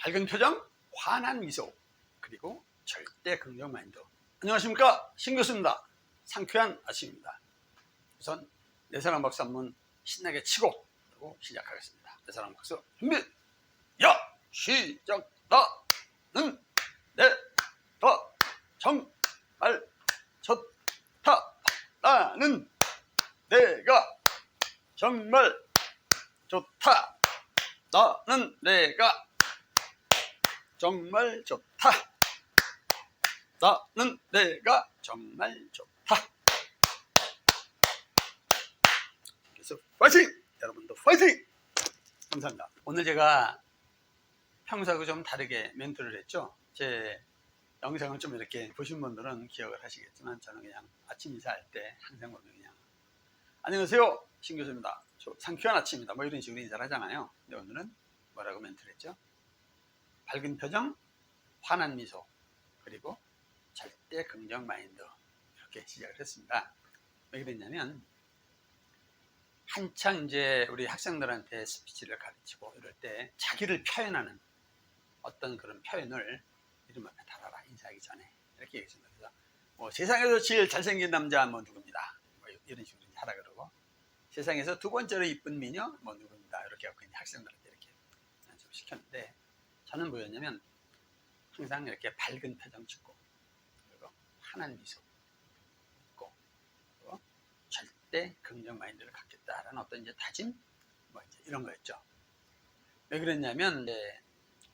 밝은 표정, 환한 미소, 그리고 절대 긍정 마인드. 안녕하십니까, 신 교수입니다. 상쾌한 아침입니다. 우선 내 사랑 박수 한번 신나게 치고 그리고 시작하겠습니다. 내 사랑 박수 준비. 야 시작. 나는 내가 정말 좋다. 나는 내가 정말 좋다. 나는 내가 정말 좋다. 나는 내가 정말 좋다. 그래서 파이팅! 여러분도 파이팅! 감사합니다. 오늘 제가 평소하고 좀 다르게 멘트를 했죠. 제 영상을 좀 이렇게 보신 분들은 기억을 하시겠지만 저는 그냥 아침 인사할 때 항상 보면 그냥 안녕하세요, 신 교수입니다. 저 상쾌한 아침입니다. 뭐 이런 식으로 인사를 하잖아요. 근데 오늘은 뭐라고 멘트를 했죠? 밝은 표정, 환한 미소, 그리고 절대 긍정 마인드, 이렇게 시작을 했습니다. 왜 그랬냐면 한창 이제 우리 학생들한테 스피치를 가르치고 이럴 때 자기를 표현하는 어떤 그런 표현을 이름 앞에 달아라, 인사하기 전에 이렇게 얘기했습니다. 그래서 뭐 세상에서 제일 잘생긴 남자 뭐 누굽니다, 뭐 이런 식으로 하라 그러고, 세상에서 두 번째로 이쁜 미녀 뭐 누굽니다, 이렇게 하고 학생들한테 이렇게 연습을 시켰는데, 저는 뭐였냐면 항상 이렇게 밝은 표정 짓고 그리고 환한 미소 있고 그리고 절대 긍정 마인드를 갖겠다라는 어떤 이제 다짐, 뭐 이제 이런 거였죠. 왜 그랬냐면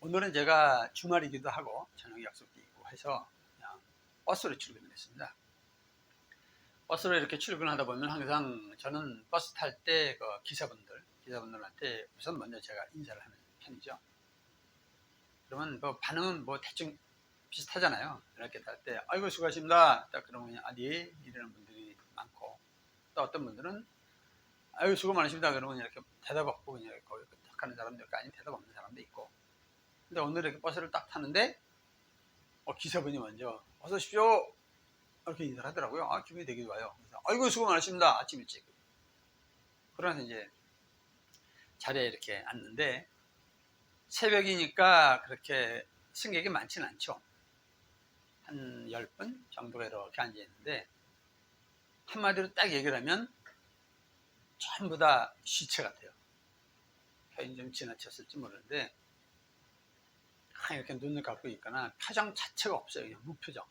오늘은 제가 주말이기도 하고 저녁 약속도 있고 해서 그냥 버스로 출근을 했습니다. 버스로 이렇게 출근하다 보면 항상 저는 버스 탈 때 그 기사분들한테 우선 먼저 제가 인사를 하는 편이죠. 그러면 뭐 반응은 뭐 대충 비슷하잖아요. 이렇게 탈 때 아이고 수고하십니다 딱 그러면 그냥 예 이러는 분들이 많고, 또 어떤 분들은 아이고 수고 많으십니다 그러면 이렇게 대답 없고 그냥 이렇게 딱 하는 사람도 있고 아니면 대답 없는 사람도 있고. 근데 오늘 이렇게 버스를 딱 타는데 기사분이 먼저 어서 오십시오 이렇게 인사를 하더라고요. 기분이 되게 좋아요. 그래서 아이고 수고 많으십니다 아침 일찍. 그러면서 이제 자리에 이렇게 앉는데 새벽이니까 그렇게 승객이 많지는 않죠. 한 10분 정도가 이렇게 앉아 있는데 한마디로 딱 얘기를 하면 전부 다 시체 같아요. 표현이 좀 지나쳤을지 모르는데 이렇게 눈을 감고 있거나 표정 자체가 없어요. 그냥 무표정.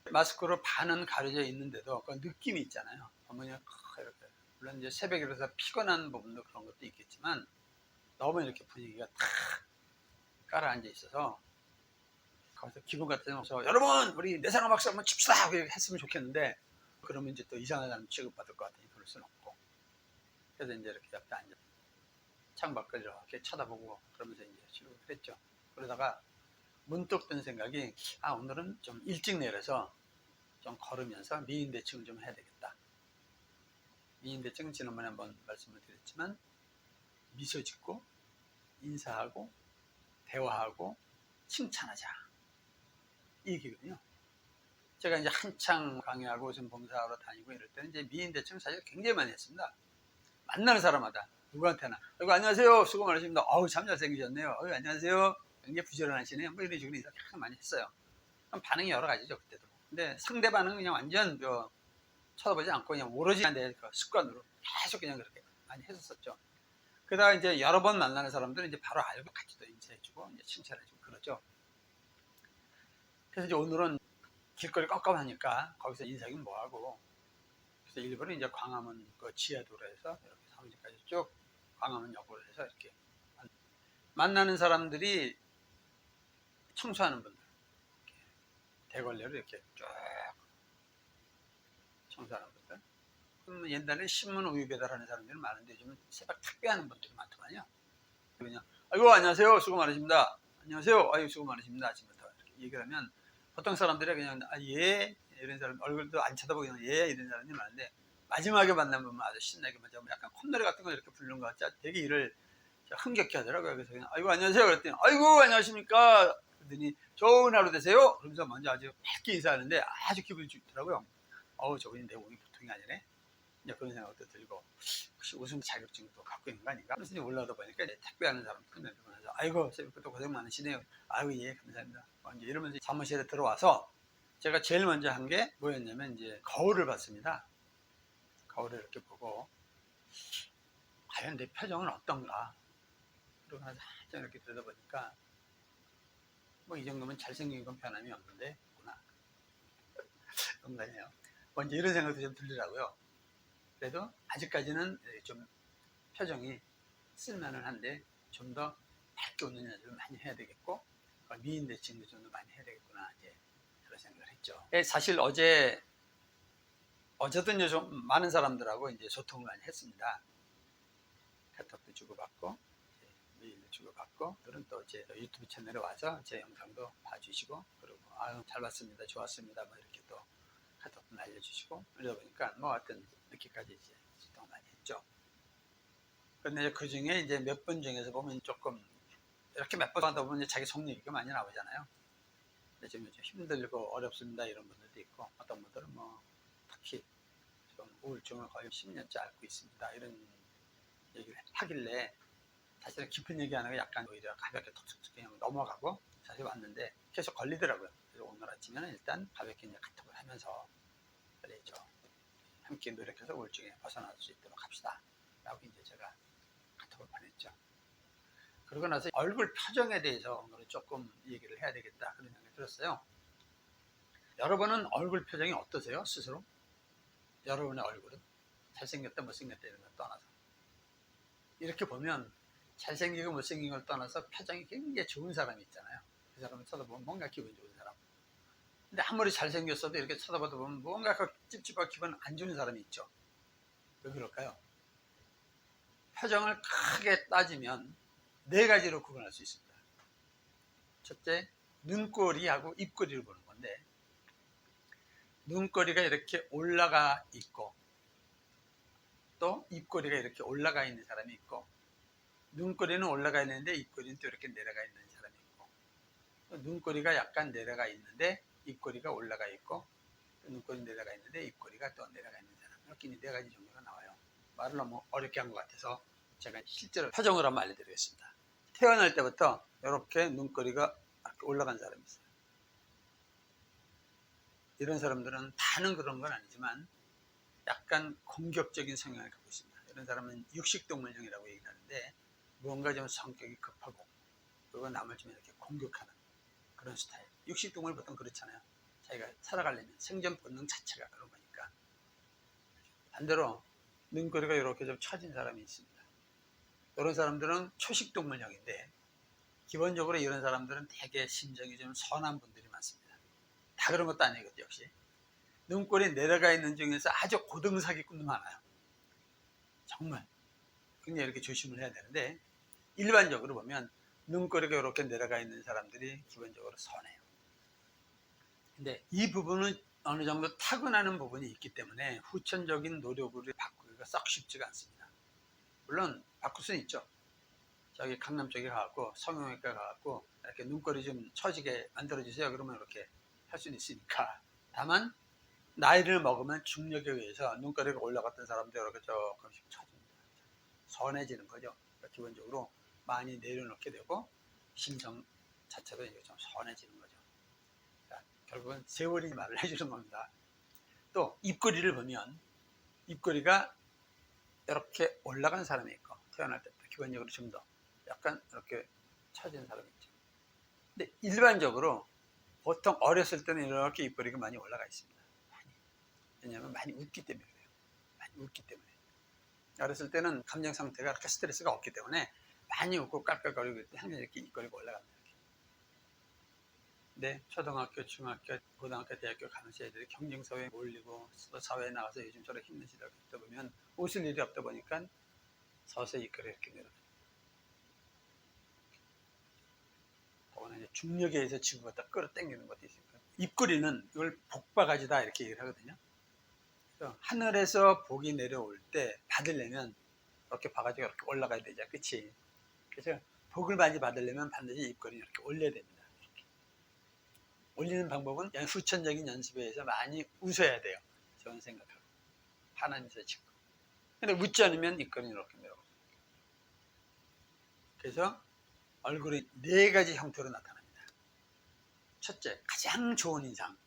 마스크로 반은 가려져 있는데도 그 느낌이 있잖아요. 보면 이렇게, 물론 이제 새벽이라서 피곤한 부분도 그런 것도 있겠지만 너무 이렇게 분위기가 탁 깔아앉아 있어서 거기서 기분 같아서 여러분 우리 내 사랑 박수 한번 칩시다 했으면 좋겠는데, 그러면 이제 또 이상한 사람 취급받을 것 같으니 그럴 수는 없고, 그래서 이제 이렇게 옆에 앉아 창밖을 이렇게 쳐다보고 그러면서 이제 출근을 했죠. 그러다가 문득 든 생각이 오늘은 좀 일찍 내려서 좀 걸으면서 미인대칭을 좀 해야 되겠다. 미인대칭은 지난번에 한번 말씀을 드렸지만 미소 짓고 인사하고 대화하고 칭찬하자, 이 얘기거든요. 제가 이제 한창 강의하고 무슨 봉사하러 다니고 이럴 때는 이제 미인대칭을 사실 굉장히 많이 했습니다. 만나는 사람마다 누구한테나 아이고 안녕하세요 수고 많으십니다. 참 잘생기셨네요. 안녕하세요 굉장히 부지런하시네요. 뭐 이런 식으로 인사 굉장히 많이 했어요. 그럼 반응이 여러 가지죠 그때도. 근데 상대 반응은 그냥 완전 쳐다보지 않고 그냥 오로지 내 습관으로 계속 그냥 그렇게 많이 했었죠. 그러다가 이제 여러 번 만나는 사람들은 이제 바로 알고 같이 또 인사해주고 이제 칭찬해주고 그러죠. 그래서 이제 오늘은 길거리 깜깜하니까 거기서 인사하기 뭐하고, 그래서 일부러 이제 광화문 그 지하도로에서 이렇게 사무실까지 쭉 광화문 역으로 해서 이렇게 만나는 사람들이 청소하는 분들, 이렇게 대걸레로 이렇게 쭉 청소하는 분들. 그럼 옛날에 신문 우유 배달하는 사람들이 많은데 요즘은 새벽 택배하는 분들이 많더만요. 그냥 아이고 안녕하세요 수고 많으십니다. 안녕하세요 아이고 수고 많으십니다. 아침부터 이렇게 얘기를 하면 보통 사람들이 그냥 예 이런 사람 얼굴도 안 쳐다보고 그냥 예 이런 사람이 많은데, 마지막에 만나면 아주 신나게 먼저 약간 콧노래 같은 거 이렇게 부르는 것 같지 되게 일을 흥겹게 하더라고요. 그래서 그냥 아이고 안녕하세요 그랬더니 아이고 안녕하십니까 그랬더니 좋은 하루 되세요 그러면서 먼저 아주 밝게 인사하는데 아주 기분이 좋더라고요. 저분이 내 몸이 보통이 아니네. 이제 그런 생각도 들고, 혹시 우승 자격증도 갖고 있는 거 아닌가? 그래서 이제 올라오다 보니까 이제 택배하는 사람 끝내면서 아이고 새벽부터 고생 많으시네요. 아이고 예 감사합니다. 이제 이러면서 사무실에 들어와서 제가 제일 먼저 한 게 뭐였냐면 이제 거울을 봤습니다. 거울을 이렇게 보고 과연 내 표정은 어떤가? 그러고 나서 한참 이렇게 들여다보니까 뭐 이 정도면 잘생긴 건 변함이 없는데 구나. 농담이에요. 먼저 이런 생각도 좀 들더라고요. 그래도 아직까지는 좀 표정이 쓸만은 한데 좀 더 밝게 웃는 연습을 많이 해야 되겠고 미인 대칭도 좀 더 많이 해야 되겠구나 이제 그런 생각을 했죠. 사실 어제도 이제 좀 많은 사람들하고 이제 소통을 많이 했습니다. 카톡도 주고받고 메일도 주고받고 그런 또 제 유튜브 채널에 와서 제 영상도 봐주시고 그리고 아유 잘 봤습니다 좋았습니다 뭐 이렇게 또 카톡도 알려주시고 그러다 보니까 뭐 하여튼 이렇게까지 이제 소통 많이 했죠. 근데 그 중에 이제 몇 분 중에서 보면 조금 이렇게 몇 번 하다 보면 자기 속 얘기가 많이 나오잖아요. 근데 좀 힘들고 어렵습니다 이런 분들도 있고 어떤 분들은 뭐 특히 좀 우울증을 거의 10년째 앓고 있습니다 이런 얘기를 하길래 사실은 깊은 얘기 안 하고 약간 오히려 가볍게 톡톡 그냥 넘어가고 사실 왔는데 계속 걸리더라고요. 그래서 오늘 아침에는 일단 가볍게 이제 카톡을 하면서 그래죠. 함께 노력해서 우울증에 벗어날 수 있도록 합시다. 라고 이제 제가 카톡을 보냈죠. 그러고 나서 얼굴 표정에 대해서 오늘은 조금 얘기를 해야 되겠다 그런 생각이 들었어요. 여러분은 얼굴 표정이 어떠세요? 스스로? 여러분의 얼굴은? 잘생겼다 못생겼다 이런 걸 떠나서 이렇게 보면 잘생기고 못생긴 걸 떠나서 표정이 굉장히 좋은 사람이 있잖아요. 그 사람을 쳐다보면 뭔가 기분 좋은 사람. 근데 아무리 잘생겼어도 이렇게 쳐다보다 보면 뭔가 찝찝하고 기분 안 좋은 사람이 있죠. 왜 그럴까요? 표정을 크게 따지면 네 가지로 구분할 수 있습니다. 첫째, 눈꼬리하고 입꼬리를 보는 건데 눈꼬리가 이렇게 올라가 있고 또 입꼬리가 이렇게 올라가 있는 사람이 있고 눈꼬리는 올라가 있는데 입꼬리는 또 이렇게 내려가 있는 사람이 있고 눈꼬리가 약간 내려가 있는데 입꼬리가 올라가 있고 눈꼬리 내려가 있는데 입꼬리가 또 내려가 있는 사람 이렇게 네 가지 종류가 나와요. 말을 너무 어렵게 한 것 같아서 제가 실제로 표정으로 한번 알려드리겠습니다. 태어날 때부터 이렇게 눈꼬리가 이렇게 올라간 사람이 있어요. 이런 사람들은 다는 그런 건 아니지만 약간 공격적인 성향을 갖고 있습니다. 이런 사람은 육식동물형이라고 얘기하는데 무언가 좀 성격이 급하고 그리고 남을 좀 이렇게 공격하는 그런 스타일. 육식동물 보통 그렇잖아요. 자기가 살아가려면 생존 본능 자체가 그런 거니까. 반대로 눈꼬리가 이렇게 좀 처진 사람이 있습니다. 이런 사람들은 초식동물형인데 기본적으로 이런 사람들은 되게 심정이 좀 선한 분들이 많습니다. 다 그런 것도 아니거든요. 역시 눈꼬리 내려가 있는 중에서 아주 고등사기꾼도 많아요. 정말 굉장히 이렇게 조심을 해야 되는데 일반적으로 보면 눈꼬리가 이렇게 내려가 있는 사람들이 기본적으로 선해요. 근데 이 부분은 어느 정도 타고나는 부분이 있기 때문에 후천적인 노력으로 바꾸기가 썩 쉽지가 않습니다. 물론 바꿀 수는 있죠. 저기 강남 쪽에 가갖고 성형외과 가갖고 이렇게 눈꼬리 좀 처지게 만들어주세요. 그러면 이렇게 할 수는 있으니까. 다만 나이를 먹으면 중력에 의해서 눈꼬리가 올라갔던 사람들 이렇게 조금씩 처집니다. 선해지는 거죠. 그러니까 기본적으로 많이 내려놓게 되고 심성 자체도 이제 좀 선해지는 거죠. 그러니까 결국은 세월이 말을 해주는 겁니다. 또 입꼬리를 보면 입꼬리가 이렇게 올라간 사람이 있고 태어날 때부터 기본적으로 좀 더 약간 이렇게 처진 사람이 있죠. 근데 일반적으로 보통 어렸을 때는 이렇게 입꼬리가 많이 올라가 있습니다. 왜냐하면 많이 웃기 때문에 그래요. 많이 웃기 때문에. 어렸을 때는 감정 상태가 그렇게 스트레스가 없기 때문에 많이 웃고 깔깔거리고 있을 때 항상 이렇게 입꼬리가 올라갑니다. 근데 초등학교, 중학교, 고등학교, 대학교 가면서 애들이 경쟁사회에 몰리고 또 사회에 나가서 요즘처럼 힘든 시대가 있다 보면 웃을 일이 없다 보니까 서서히 입꼬리 이렇게 내려가요. 더구나 이제 중력에 의해서 지구가 딱 끌어당기는 것도 있으니까 입꼬리는 이걸 복바가지다 이렇게 얘기를 하거든요. 하늘에서 복이 내려올 때 받으려면 이렇게 바가지가 이렇게 올라가야 되죠. 그치? 그래서 복을 많이 받으려면 반드시 입꼬리를 이렇게 올려야 됩니다. 이렇게. 올리는 방법은 후천적인 연습에 의해서 많이 웃어야 돼요. 저는 생각하고. 하나님께서 지금. 근데 웃지 않으면 입꼬리는 이렇게 내려가요. 그래서 얼굴이 4가지 형태로 나타납니다. 첫째, 가장 좋은 인상.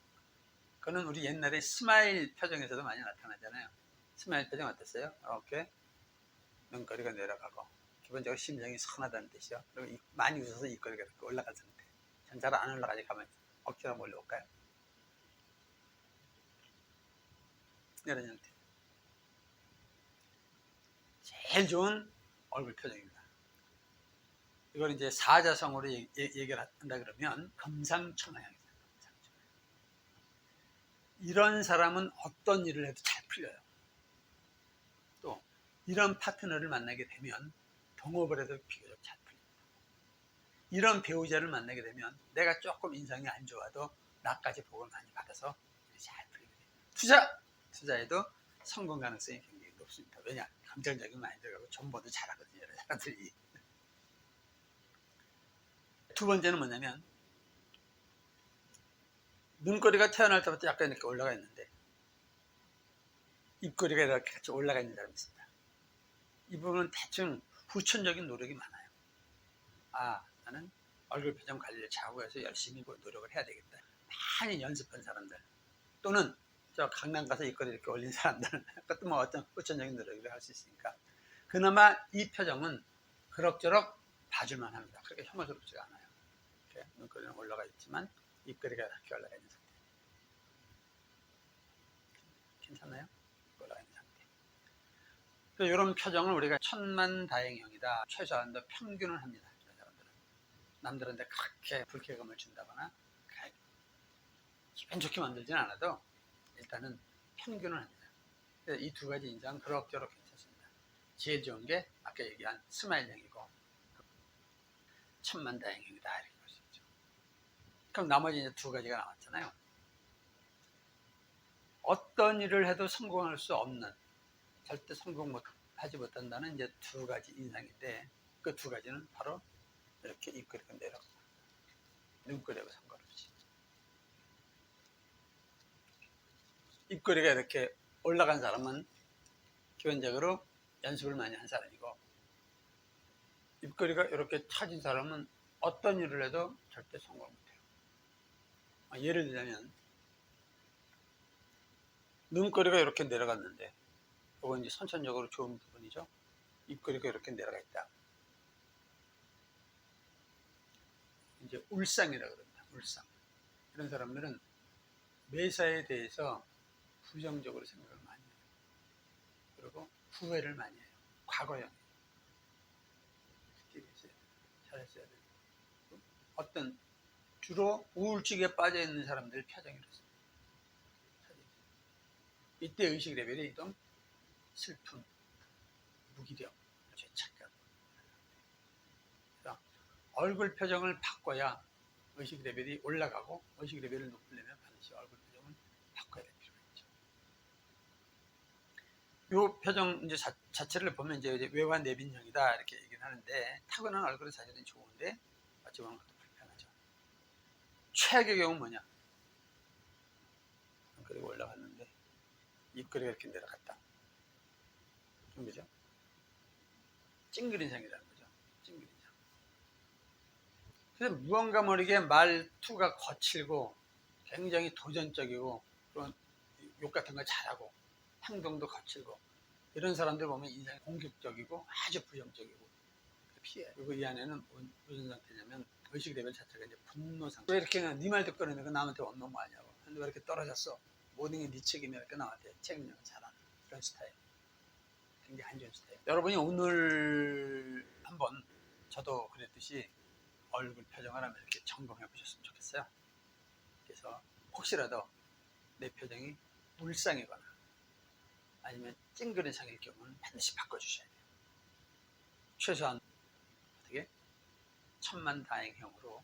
그거는 우리 옛날에 스마일 표정에서도 많이 나타나잖아요. 스마일 표정 어땠어요? 이렇게 눈꼬리가 내려가고 기본적으로 심정이 선하다는 뜻이요. 그리고 많이 웃어서 입꼬리가 이렇게 올라간 상태. 전 잘 안 올라가지. 가만히 억지로 한번 올려볼까요? 이런 형태. 제일 좋은 얼굴 표정입니다. 이걸 이제 사자성어로 얘기를 한다 그러면 금상첨화형입니다. 이런 사람은 어떤 일을 해도 잘 풀려요. 또 이런 파트너를 만나게 되면 동업을 해도 비교적 잘 풀립니다. 이런 배우자를 만나게 되면 내가 조금 인상이 안 좋아도 나까지 복을 많이 받아서 잘 풀리게 됩니다. 투자에도 성공 가능성이 굉장히 높습니다. 왜냐? 긍정적인 마인드가 정보도 잘하거든요. 여러 사람들이. 두 번째는 뭐냐면 눈꼬리가 태어날 때부터 약간 이렇게 올라가 있는데 입꼬리가 이렇게 같이 올라가 있는 사람이 있습니다. 이 부분은 대충 후천적인 노력이 많아요. 아, 나는 얼굴 표정 관리를 잘하고해서 열심히 노력을 해야 되겠다. 많이 연습한 사람들 또는 저 강남 가서 입꼬리 이렇게 올린 사람들 그것도 뭐 어떤 후천적인 노력을 할 수 있으니까 그나마 이 표정은 그럭저럭 봐줄만 합니다. 그렇게 혐오스럽지가 않아요. 이렇게 눈꼬리는 올라가 있지만 입꼬리가 이렇게 올라가 있는 상태. 괜찮나요? 올라가 있는 상태. 이런 표정을 우리가 천만다행형이다. 최소한도 평균을 합니다. 이런 사람들은 남들한테 그렇게 불쾌감을 준다거나 기분 좋게 만들지는 않아도 일단은 평균을 합니다. 이 2가지 인상 그럭저럭 괜찮습니다. 제일 좋은 게 아까 얘기한 스마일형이고 천만다행형이다 이렇게 볼 수 있죠. 그럼 나머지 이제 2가지가 나왔잖아요. 어떤 일을 해도 성공할 수 없는, 절대 성공하지 못한다는 이제 2가지 인상인데 그 2가지는 바로 이렇게 입꼬리가 내려가고 눈꼬리하고 상관없이 입꼬리가 이렇게 올라간 사람은 기본적으로 연습을 많이 한 사람이고 입꼬리가 이렇게 처진 사람은 어떤 일을 해도 절대 성공 못해요. 예를 들자면 눈꼬리가 이렇게 내려갔는데 이건 이제 선천적으로 좋은 부분이죠. 입꼬리가 이렇게 내려가 있다. 이제 울상이라고 그럽니다. 울상. 이런 사람들은 매사에 대해서 부정적으로 생각을 많이 해요. 그리고 후회를 많이 해요. 과거형. 잘했어야 돼요. 어떤 주로 우울증에 빠져 있는 사람들 표정이 그렇습니다. 이때 의식 레벨이 좀 슬픔, 무기력, 죄책감. 얼굴 표정을 바꿔야 의식 레벨이 올라가고 의식 레벨을 높이려면 반드시 얼굴 표정을 바꿔야 될 필요가 있죠. 이 표정 이제 자체를 보면 이제 외화 내빈형이다 이렇게 얘기를 하는데 타고난 얼굴은 사실은 좋은데 어찌 보면 그것도 불편하죠. 최악의 경우는 뭐냐? 그리고 올라갔는데 입꼬리가 이렇게 내려갔다. 그죠? 찡그린상이라는 거죠. 찡그린상. 그래서 무언가 모르게 말투가 거칠고 굉장히 도전적이고 그런 욕 같은 거 잘하고 행동도 거칠고 이런 사람들 보면 인상이 공격적이고 아주 부정적이고 피해. 그리고 이 안에는 무슨 상태냐면 의식 레벨 자체가 이제 분노 상태. 왜 이렇게 네 말 듣고 그러는데 나한테 원놈 아니냐고. 근데 왜 이렇게 떨어졌어? 모든 게 네 책임이야. 이렇게 나한테 책임을 잘하는 그런 스타일. 굉장히 안 좋은 스타일. 여러분이 오늘 한번 저도 그랬듯이 얼굴 표정을 한번 이렇게 점검해 보셨으면 좋겠어요. 그래서 혹시라도 내 표정이 울상이거나 아니면 찡그린 상일 경우는 반드시 바꿔주셔야 돼요. 최소한 어떻게 천만다행형으로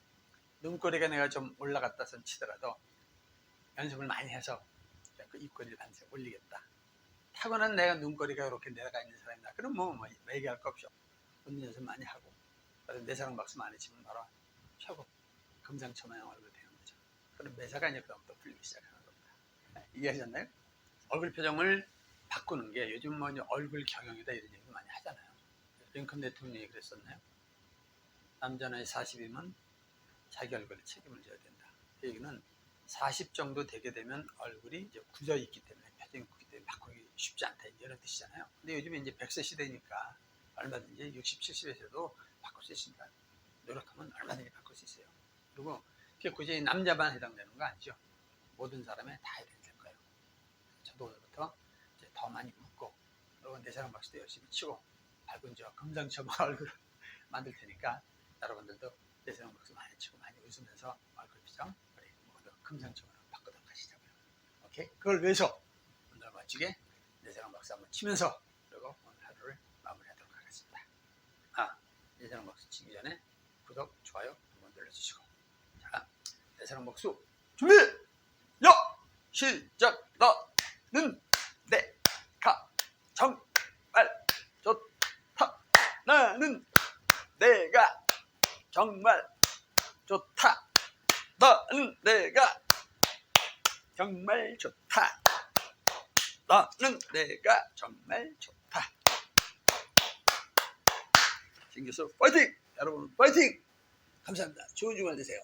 눈꼬리가 내가 좀 올라갔다 손 치더라도 연습을 많이 해서 그 입꼬리를 반드시 올리겠다. 타고난 내가 눈꼬리가 이렇게 내려가 있는 사람이다. 그럼 뭐 얘기할 거 없죠. 웃는 연습 많이 하고 내 사랑 박수 많이 치면 바로 최고 금상첨화형 얼굴 되는 거죠. 그럼 매사가 이제 그다음부터 풀리기 시작하는 겁니다. 이해하셨나요? 얼굴 표정을 바꾸는 게 요즘 뭐 이제 얼굴 경영이다 이런 얘기 많이 하잖아요. 링컨 대통령이 그랬었나요? 남자 나이 40이면 자기 얼굴에 책임을 져야 된다. 그 얘기는 40 정도 되게 되면 얼굴이 이제 굳어 있기 때문에, 표정이 굳기 때문에 바꾸기 쉽지 않다, 이런 뜻이잖아요. 근데 요즘에 이제 100세 시대니까 얼마든지 60, 70에서도 바꿀 수 있으니까 노력하면 얼마든지 바꿀 수 있어요. 그리고 그게 굳이 남자만 해당되는 거 아니죠. 모든 사람에 다 해당될 거예요. 저도 오늘부터 이제 더 많이 웃고, 그리고 내 사랑 박수도 열심히 치고 밝은 저 금상첨화 얼굴을 만들 테니까 여러분들도 내 사랑 박수 많이 치고 많이 웃으면서 얼굴 표정 우리 모두 금상첨화로 바꾸도록 하시자고요. 오케이? 그걸 위해서 오늘 멋지게 내 사랑 박수 한번 치면서, 그리고 오늘 하루를 마무리하도록 하겠습니다. 내 사랑 박수 치기 전에 구독, 좋아요 한번 눌러주시고, 자, 내 사랑 박수 준비! 야! 시작! 나는 내가 정말 좋다. 나는 내가 정말 좋다. 나는 내가 정말 좋다. 나는 내가 정말 좋다. 신교수 파이팅! 여러분 파이팅! 감사합니다. 좋은 주말 되세요.